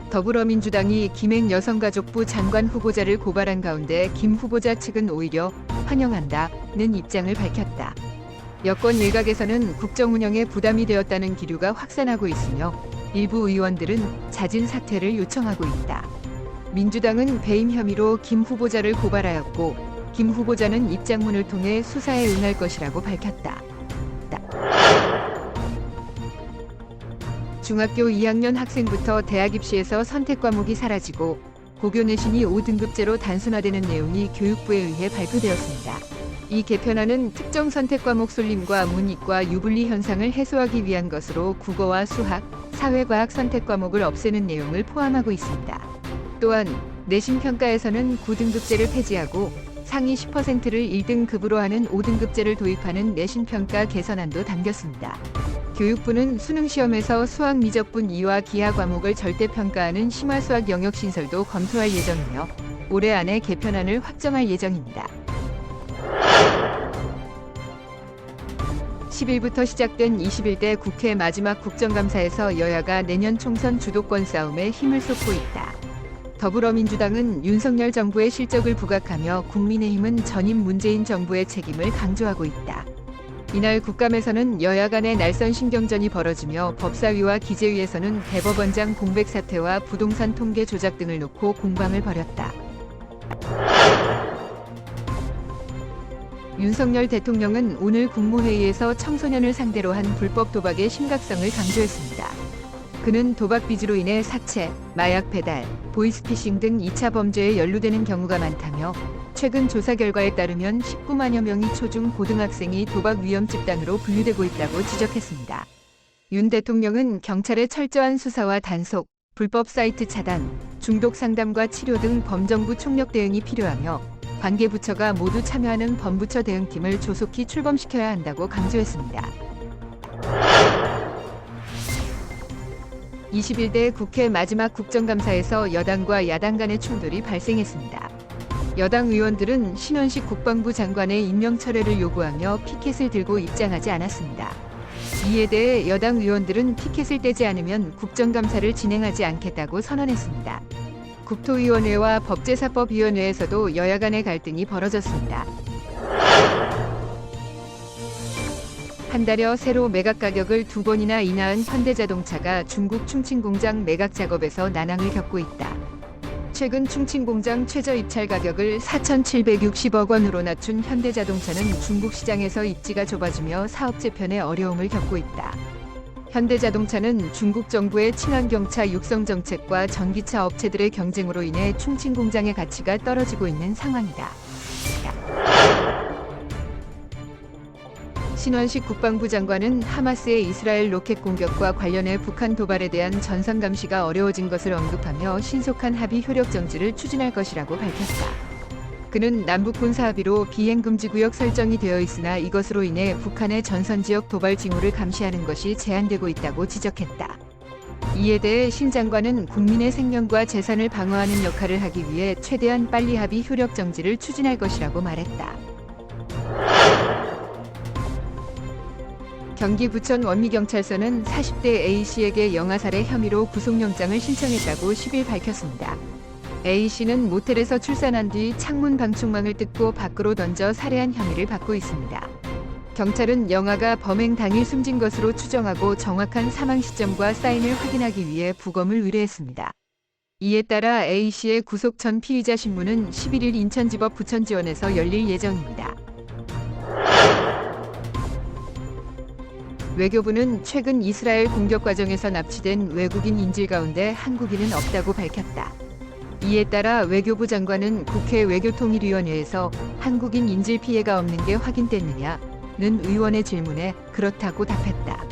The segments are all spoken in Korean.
더불어민주당이 김행 여성가족부 장관 후보자를 고발한 가운데 김 후보자 측은 오히려 환영한다는 입장을 밝혔다. 여권 일각에서는 국정 운영에 부담이 되었다는 기류가 확산하고 있으며 일부 의원들은 자진 사퇴를 요청하고 있다. 민주당은 배임 혐의로 김 후보자를 고발하였고 김 후보자는 입장문을 통해 수사에 응할 것이라고 밝혔다. 중학교 2학년 학생부터 대학 입시에서 선택 과목이 사라지고 고교 내신이 5등급제로 단순화되는 내용이 교육부에 의해 발표되었습니다. 이 개편안은 특정 선택 과목 쏠림과 문이과 유불리 현상을 해소하기 위한 것으로 국어와 수학, 사회과학 선택 과목을 없애는 내용을 포함하고 있습니다. 또한 내신 평가에서는 9등급제를 폐지하고 상위 10%를 1등급으로 하는 5등급제를 도입하는 내신 평가 개선안도 담겼습니다. 교육부는 수능시험에서 수학 미적분 2와 기하 과목을 절대평가하는 심화수학 영역 신설도 검토할 예정이며 올해 안에 개편안을 확정할 예정입니다. 10일부터 시작된 21대 국회 마지막 국정감사에서 여야가 내년 총선 주도권 싸움에 힘을 쏟고 있다. 더불어민주당은 윤석열 정부의 실적을 부각하며 국민의힘은 전임 문재인 정부의 책임을 강조하고 있다. 이날 국감에서는 여야 간의 날선 신경전이 벌어지며 법사위와 기재위에서는 대법원장 공백 사태와 부동산 통계 조작 등을 놓고 공방을 벌였다. 윤석열 대통령은 오늘 국무회의에서 청소년을 상대로 한 불법 도박의 심각성을 강조했습니다. 그는 도박 빚으로 인해 사채, 마약 배달, 보이스피싱 등 2차 범죄에 연루되는 경우가 많다며 최근 조사 결과에 따르면 19만여 명의 초중 고등학생이 도박 위험 집단으로 분류되고 있다고 지적했습니다. 윤 대통령은 경찰의 철저한 수사와 단속, 불법 사이트 차단, 중독 상담과 치료 등 범정부 총력 대응이 필요하며 관계 부처가 모두 참여하는 범부처 대응팀을 조속히 출범시켜야 한다고 강조했습니다. 21대 국회 마지막 국정감사에서 여당과 야당 간의 충돌이 발생했습니다. 여당 의원들은 신원식 국방부 장관의 임명 철회를 요구하며 피켓을 들고 입장하지 않았습니다. 이에 대해 여당 의원들은 피켓을 떼지 않으면 국정감사를 진행하지 않겠다고 선언했습니다. 국토위원회와 법제사법위원회에서도 여야 간의 갈등이 벌어졌습니다. 한 달여 새로 매각 가격을 2번이나 인하한 현대자동차가 중국 충칭공장 매각 작업에서 난항을 겪고 있다. 최근 충칭공장 최저 입찰 가격을 4,760억 원으로 낮춘 현대자동차는 중국 시장에서 입지가 좁아지며 사업 재편에 어려움을 겪고 있다. 현대자동차는 중국 정부의 친환경차 육성 정책과 전기차 업체들의 경쟁으로 인해 충칭공장의 가치가 떨어지고 있는 상황이다. 신원식 국방부 장관은 하마스의 이스라엘 로켓 공격과 관련해 북한 도발에 대한 전선 감시가 어려워진 것을 언급하며 신속한 합의 효력 정지를 추진할 것이라고 밝혔다. 그는 남북 군사 합의로 비행 금지 구역 설정이 되어 있으나 이것으로 인해 북한의 전선 지역 도발 징후를 감시하는 것이 제한되고 있다고 지적했다. 이에 대해 신 장관은 국민의 생명과 재산을 방어하는 역할을 하기 위해 최대한 빨리 합의 효력 정지를 추진할 것이라고 말했다. 경기 부천 원미경찰서는 40대 A씨에게 영아살해 혐의로 구속영장을 신청했다고 10일 밝혔습니다. A씨는 모텔에서 출산한 뒤 창문 방충망을 뜯고 밖으로 던져 살해한 혐의를 받고 있습니다. 경찰은 영아가 범행 당일 숨진 것으로 추정하고 정확한 사망 시점과 사인을 확인하기 위해 부검을 의뢰했습니다. 이에 따라 A씨의 구속 전 피의자 신문은 11일 인천지법 부천지원에서 열릴 예정입니다. 외교부는 최근 이스라엘 공격 과정에서 납치된 외국인 인질 가운데 한국인은 없다고 밝혔다. 이에 따라 외교부 장관은 국회 외교통일위원회에서 한국인 인질 피해가 없는 게 확인됐느냐는 의원의 질문에 그렇다고 답했다.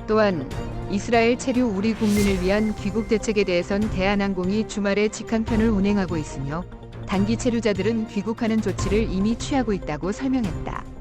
또한 이스라엘 체류 우리 국민을 위한 귀국 대책에 대해선 대한항공이 주말에 직항편을 운행하고 있으며 단기 체류자들은 귀국하는 조치를 이미 취하고 있다고 설명했다.